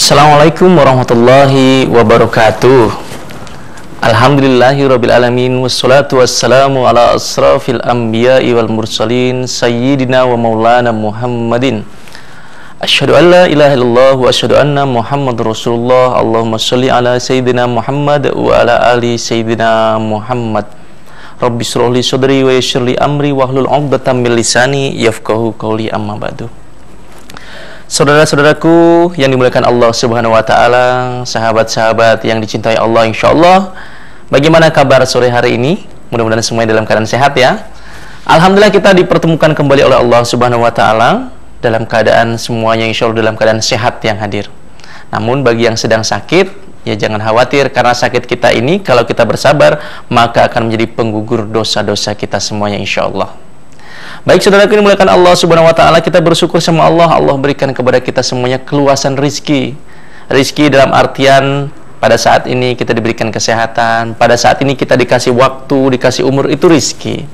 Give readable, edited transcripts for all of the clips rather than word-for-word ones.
Assalamualaikum warahmatullahi wabarakatuh. Alhamdulillahirabbil alamin wassalatu wassalamu ala asrafil anbiya'i wal mursalin sayyidina wa maulana Muhammadin. Asyhadu an la ilaha illallah wa asyhadu anna Muhammadur Rasulullah. Allahumma shalli ala sayyidina Muhammad wa ala ali sayyidina Muhammad. Rabbi shrah li sadri wa yassir li amri wahlul 'uqdatam min lisani yafqahu qawli, amma ba'du. Saudara-saudaraku yang dimuliakan Allah Subhanahu wa taala, sahabat-sahabat yang dicintai Allah insyaallah, bagaimana kabar sore hari ini? Mudah-mudahan semuanya dalam keadaan sehat ya. Alhamdulillah kita dipertemukan kembali oleh Allah Subhanahu wa taala dalam keadaan semuanya insyaallah dalam keadaan sehat yang hadir. Namun bagi yang sedang sakit, ya jangan khawatir, karena sakit kita ini kalau kita bersabar maka akan menjadi penggugur dosa-dosa kita semuanya insyaallah. Baik saudaraku yang dimuliakan Allah Subhanahu wa taala, kita bersyukur sama Allah. Allah berikan kepada kita semuanya keluasan rizki. Rizki dalam artian pada saat ini kita diberikan kesehatan, pada saat ini kita dikasih waktu, dikasih umur, itu rizki.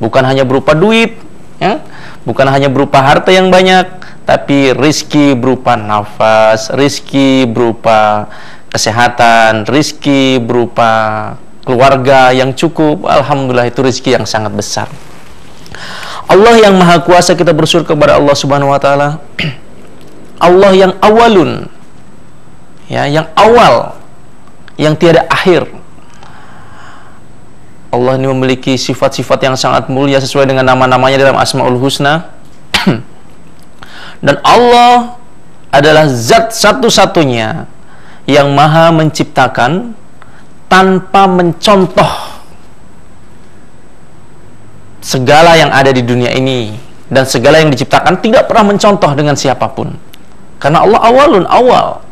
Bukan hanya berupa duit, ya, bukan hanya berupa harta yang banyak, tapi rizki berupa nafas, rizki berupa kesehatan, rizki berupa keluarga yang cukup. Alhamdulillah, itu rizki yang sangat besar. Allah yang maha kuasa, kita bersyukur kepada Allah Subhanahu wa taala. Allah yang awalun, ya, yang awal, yang tiada akhir. Allah ini memiliki sifat-sifat yang sangat mulia sesuai dengan nama-namanya dalam Asmaul Husna. Dan Allah adalah zat satu-satunya yang maha menciptakan tanpa mencontoh segala yang ada di dunia ini, dan segala yang diciptakan tidak pernah mencontoh dengan siapapun, karena Allah awalun, awal.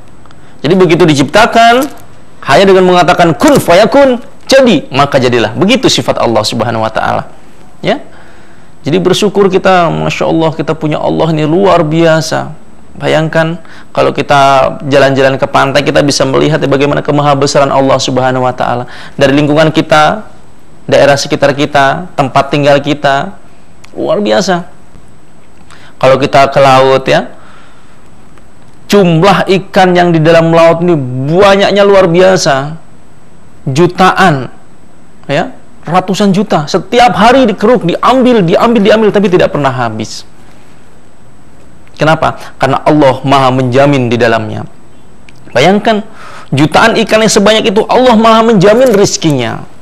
Jadi begitu diciptakan hanya dengan mengatakan kun fayakun, jadi maka jadilah. Begitu sifat Allah Subhanahu wa taala, ya. Jadi bersyukur kita, Masya Allah, kita punya Allah ini luar biasa. Bayangkan kalau kita jalan-jalan ke pantai, kita bisa melihat bagaimana kemahabesaran Allah Subhanahu wa taala. Dari lingkungan kita, daerah sekitar kita, tempat tinggal kita, luar biasa. Kalau kita ke laut, ya, jumlah ikan yang di dalam laut ini banyaknya luar biasa, jutaan, ya, ratusan juta. Setiap hari dikeruk, diambil, tapi tidak pernah habis. Kenapa? Karena Allah maha menjamin di dalamnya. Bayangkan, jutaan ikan yang sebanyak itu, Allah maha menjamin rizkinya.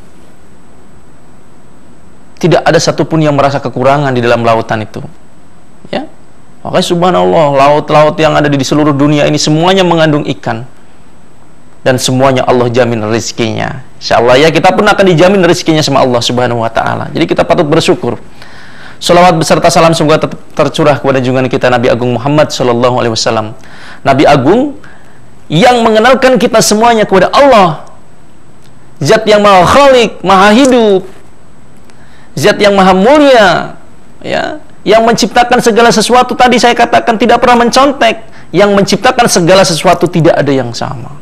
Tidak ada satupun yang merasa kekurangan di dalam lautan itu, ya. Makanya subhanallah, laut-laut yang ada di seluruh dunia ini semuanya mengandung ikan, dan semuanya Allah jamin rezekinya. Insyaallah ya, kita pun akan dijamin rezekinya sama Allah Subhanahu wa taala. Jadi kita patut bersyukur. Salawat beserta salam semoga tercurah kepada junjungan kita Nabi Agung Muhammad sallallahu alaihi wasallam. Nabi Agung yang mengenalkan kita semuanya kepada Allah, zat yang maha khalik, maha hidup, zat yang maha mulia, ya, yang menciptakan segala sesuatu. Tadi saya katakan tidak pernah mencontek, yang menciptakan segala sesuatu tidak ada yang sama.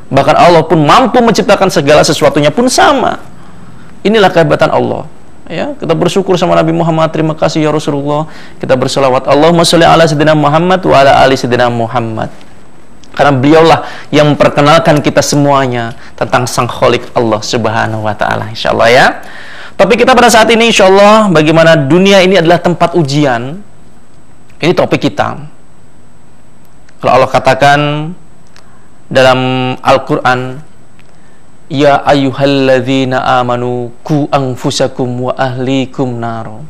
Bahkan Allah pun mampu menciptakan segala sesuatunya pun sama. Inilah kehebatan Allah, ya. Kita bersyukur sama Nabi Muhammad. Terima kasih ya Rasulullah. Kita berselawat, Allahumma sholli ala sayyidina Muhammad wa ala ali sayyidina Muhammad, karena beliaulah yang memperkenalkan kita semuanya tentang Sang Khalik Allah Subhanahu wa taala. Insyaallah ya. Topik kita pada saat ini insyaallah, bagaimana dunia ini adalah tempat ujian. Ini topik kita. Kalau Allah katakan dalam Al-Quran, ya ayyuhalladzina amanu ku anfusakum wa ahlikum naro.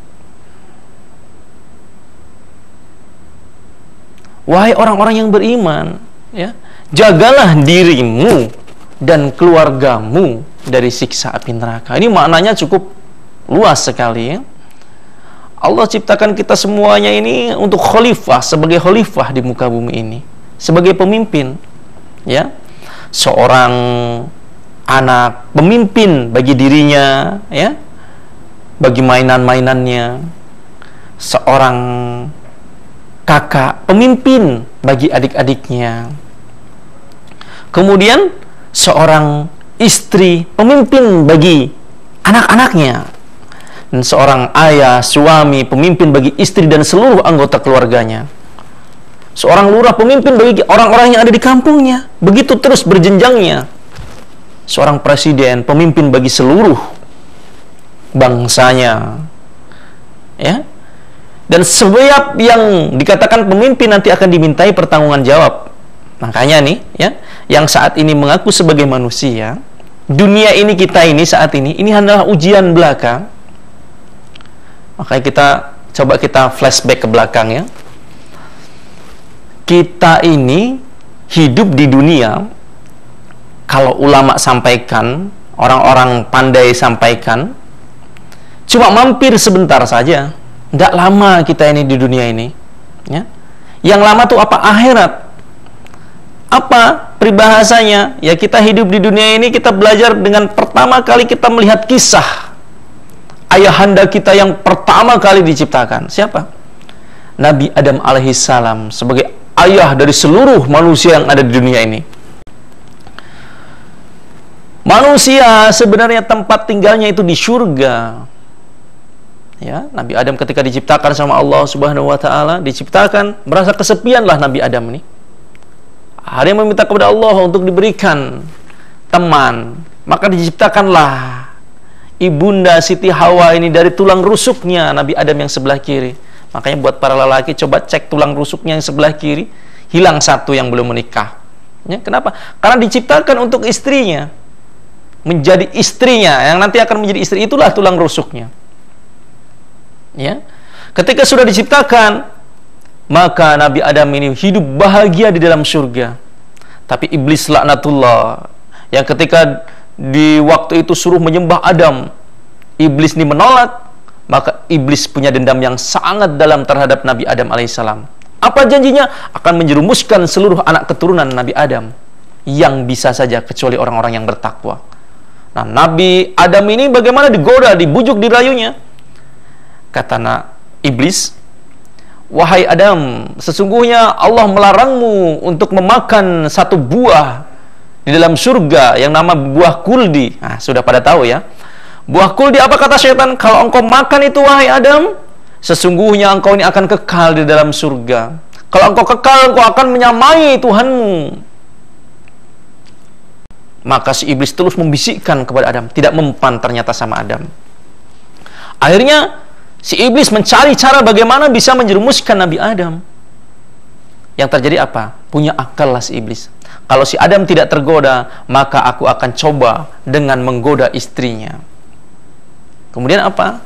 Wahai orang-orang yang beriman, ya, jagalah dirimu dan keluargamu dari siksa api neraka. Ini maknanya cukup luas sekali, ya. Allah ciptakan kita semuanya ini untuk khalifah, sebagai khalifah di muka bumi ini, sebagai pemimpin, ya. Seorang anak pemimpin bagi dirinya, ya, bagi mainan-mainannya. Seorang kakak pemimpin bagi adik-adiknya. Kemudian seorang istri pemimpin bagi anak-anaknya, dan seorang ayah, suami, pemimpin bagi istri dan seluruh anggota keluarganya. seorang lurah, pemimpin bagi orang-orang yang ada di kampungnya. Begitu terus berjenjangnya. Seorang presiden, pemimpin bagi seluruh bangsanya. Ya. Dan setiap yang dikatakan pemimpin nanti akan dimintai pertanggungjawaban jawab. Makanya nih, ya, yang saat ini mengaku sebagai manusia, dunia ini, kita ini saat ini hanyalah ujian belaka. Makanya kita flashback ke belakang, ya. Kita ini hidup di dunia, kalau ulama sampaikan, orang-orang pandai sampaikan, cuma mampir sebentar saja. Tidak lama kita ini di dunia ini, ya. Yang lama tuh apa? Akhirat. Apa peribahasanya? Ya, kita hidup di dunia ini, kita belajar dengan pertama kali kita melihat kisah ayahanda kita yang pertama kali diciptakan. Siapa? Nabi Adam alaihissalam, sebagai ayah dari seluruh manusia yang ada di dunia ini. Manusia sebenarnya tempat tinggalnya itu di surga. Ya, Nabi Adam ketika diciptakan sama Allah Subhanahu wa taala, diciptakan, merasa kesepianlah Nabi Adam ini. Ada yang meminta kepada Allah untuk diberikan teman, maka diciptakanlah ibunda Siti Hawa ini dari tulang rusuknya Nabi Adam yang sebelah kiri. Makanya buat para lelaki, coba cek tulang rusuknya yang sebelah kiri, hilang satu yang belum menikah. Ya, kenapa? Karena diciptakan untuk istrinya, menjadi istrinya, yang nanti akan menjadi istri, itulah tulang rusuknya. Ya, ketika sudah diciptakan, maka Nabi Adam ini hidup bahagia di dalam surga. Tapi iblis laknatullah, yang ketika di waktu itu suruh menyembah Adam, iblis ini menolak, maka iblis punya dendam yang sangat dalam terhadap Nabi Adam alaihissalam. Apa janjinya? Akan menjerumuskan seluruh anak keturunan Nabi Adam, yang bisa saja kecuali orang-orang yang bertakwa. Nah, Nabi Adam ini bagaimana digoda, dibujuk, dirayunya. Kata iblis, wahai Adam, sesungguhnya Allah melarangmu untuk memakan satu buah di dalam surga yang nama buah kuldi. Nah, sudah pada tahu, ya. Buah kuldi, apa kata syaitan? Kalau engkau makan itu, wahai Adam, sesungguhnya engkau ini akan kekal di dalam surga. Kalau engkau kekal, engkau akan menyamai Tuhanmu. Maka si iblis terus membisikkan kepada Adam, tidak mempan ternyata sama Adam. Akhirnya si iblis mencari cara bagaimana bisa menjerumuskan Nabi Adam. Yang terjadi apa? Punya akal lah si iblis. Kalau si Adam tidak tergoda, maka aku akan coba dengan menggoda istrinya. Kemudian apa?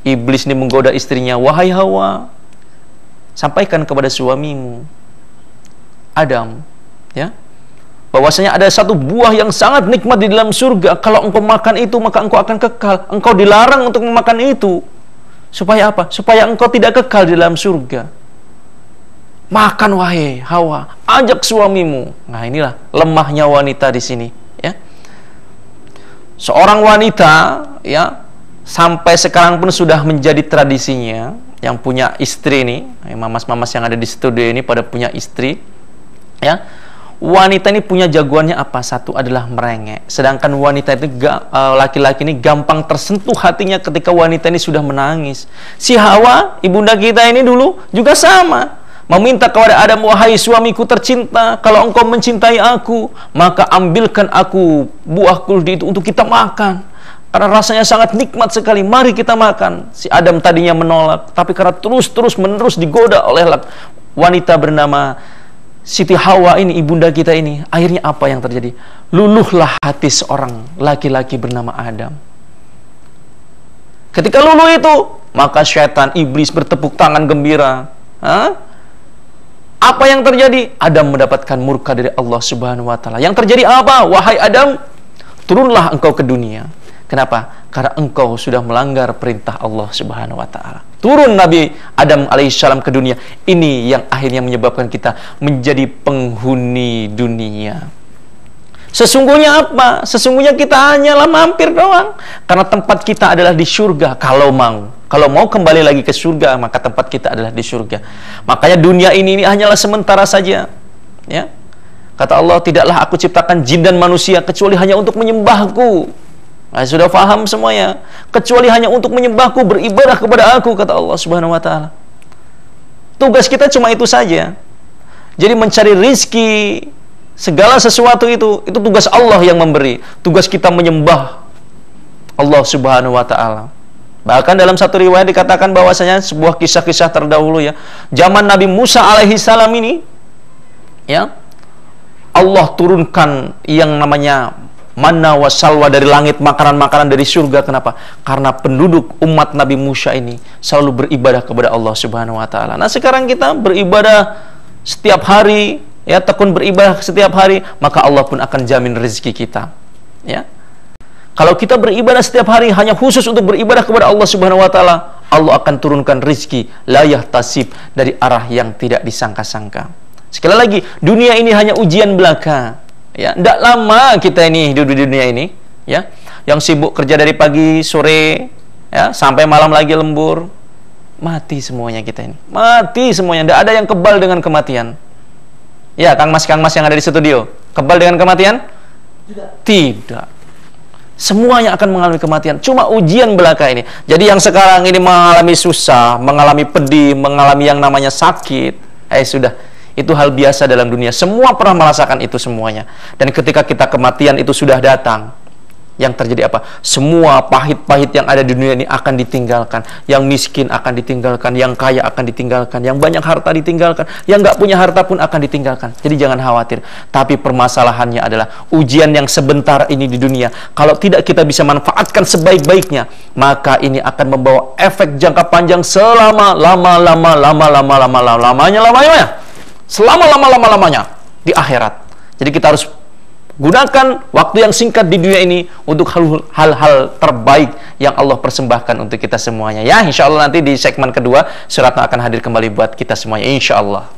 Iblis ini menggoda istrinya, wahai Hawa, sampaikan kepada suamimu Adam, ya, bahwasanya ada satu buah yang sangat nikmat di dalam surga. Kalau engkau makan itu, maka engkau akan kekal. Engkau dilarang untuk memakan itu. Supaya apa? Supaya engkau tidak kekal di dalam surga. Makan, wahai Hawa, ajak suamimu. Nah, inilah lemahnya wanita di sini, ya. Seorang wanita, ya, sampai sekarang pun sudah menjadi tradisinya, yang punya istri ini, mamas-mamas yang ada di studio ini pada punya istri, ya. Wanita ini punya jagoannya apa? Satu adalah merengek. Sedangkan wanita itu, laki-laki ini gampang tersentuh hatinya ketika wanita ini sudah menangis. Si Hawa, ibunda kita ini dulu juga sama, meminta kepada Adam, wahai suamiku tercinta, kalau engkau mencintai aku, maka ambilkan aku buah kuldi itu untuk kita makan, karena rasanya sangat nikmat sekali, mari kita makan. Si Adam tadinya menolak, tapi karena terus-menerus digoda oleh wanita bernama Siti Hawa ini, ibunda kita ini, akhirnya apa yang terjadi? Luluhlah hati seorang laki-laki bernama Adam. Ketika luluh itu, maka syaitan iblis bertepuk tangan gembira. Apa yang terjadi? Adam mendapatkan murka dari Allah Subhanahu wa taala. Yang terjadi apa? Wahai Adam, turunlah engkau ke dunia. Kenapa? Karena engkau sudah melanggar perintah Allah Subhanahu wa taala. Turun Nabi Adam alaihissalam ke dunia. Ini yang akhirnya menyebabkan kita menjadi penghuni dunia. Sesungguhnya apa? Sesungguhnya kita hanyalah mampir doang. Karena tempat kita adalah di surga. Kalau mau kembali lagi ke surga, maka tempat kita adalah di surga. Makanya dunia ini hanyalah sementara saja. Ya. Kata Allah, tidaklah aku ciptakan jin dan manusia kecuali hanya untuk menyembahku. Nah, sudah paham semuanya. Kecuali hanya untuk menyembahku, beribadah kepada aku, kata Allah Subhanahu wa taala. tugas kita cuma itu saja. Jadi mencari rizki, segala sesuatu itu tugas Allah yang memberi. Tugas kita menyembah Allah Subhanahu wa Ta'ala. Bahkan dalam satu riwayat dikatakan bahwasanya sebuah kisah-kisah terdahulu ya, zaman Nabi Musa alaihi salam ini, ya, Allah turunkan yang namanya manna wa salwa dari langit, makanan-makanan dari surga. Kenapa? Karena penduduk umat Nabi Musa ini selalu beribadah kepada Allah Subhanahu wa Ta'ala. Nah, sekarang kita beribadah setiap hari, ya, tekun beribadah setiap hari, maka Allah pun akan jamin rezeki kita, ya. Kalau kita beribadah setiap hari hanya khusus untuk beribadah kepada Allah Subhanahu wa Ta'ala, Allah akan turunkan rezeki la yahtasib, dari arah yang tidak disangka-sangka. Sekali lagi, dunia ini hanya ujian belaka, ya. Tidak lama kita ini hidup di dunia ini, ya. Yang sibuk kerja dari pagi sore, ya, sampai malam lagi lembur. Mati semuanya kita ini. Mati semuanya. Tidak ada yang kebal dengan kematian. Ya, Kang Mas yang ada di studio, kebal dengan kematian? Tidak. Semuanya akan mengalami kematian. Cuma ujian belaka ini. Jadi yang sekarang ini mengalami susah, mengalami pedih, mengalami yang namanya sakit, sudah. Itu hal biasa dalam dunia. Semua pernah merasakan itu semuanya. Dan ketika kita kematian itu sudah datang, yang terjadi apa? Semua pahit-pahit yang ada di dunia ini akan ditinggalkan. Yang miskin akan ditinggalkan, yang kaya akan ditinggalkan, yang banyak harta ditinggalkan, yang nggak punya harta pun akan ditinggalkan. Jadi jangan khawatir. Tapi permasalahannya adalah ujian yang sebentar ini di dunia, kalau tidak kita bisa manfaatkan sebaik-baiknya, maka ini akan membawa efek jangka panjang selama-lamanya di akhirat. Jadi kita harus gunakan waktu yang singkat di dunia ini untuk hal-hal terbaik yang Allah persembahkan untuk kita semuanya. Ya, insya Allah nanti di segmen kedua Suratna akan hadir kembali buat kita semuanya, insya Allah.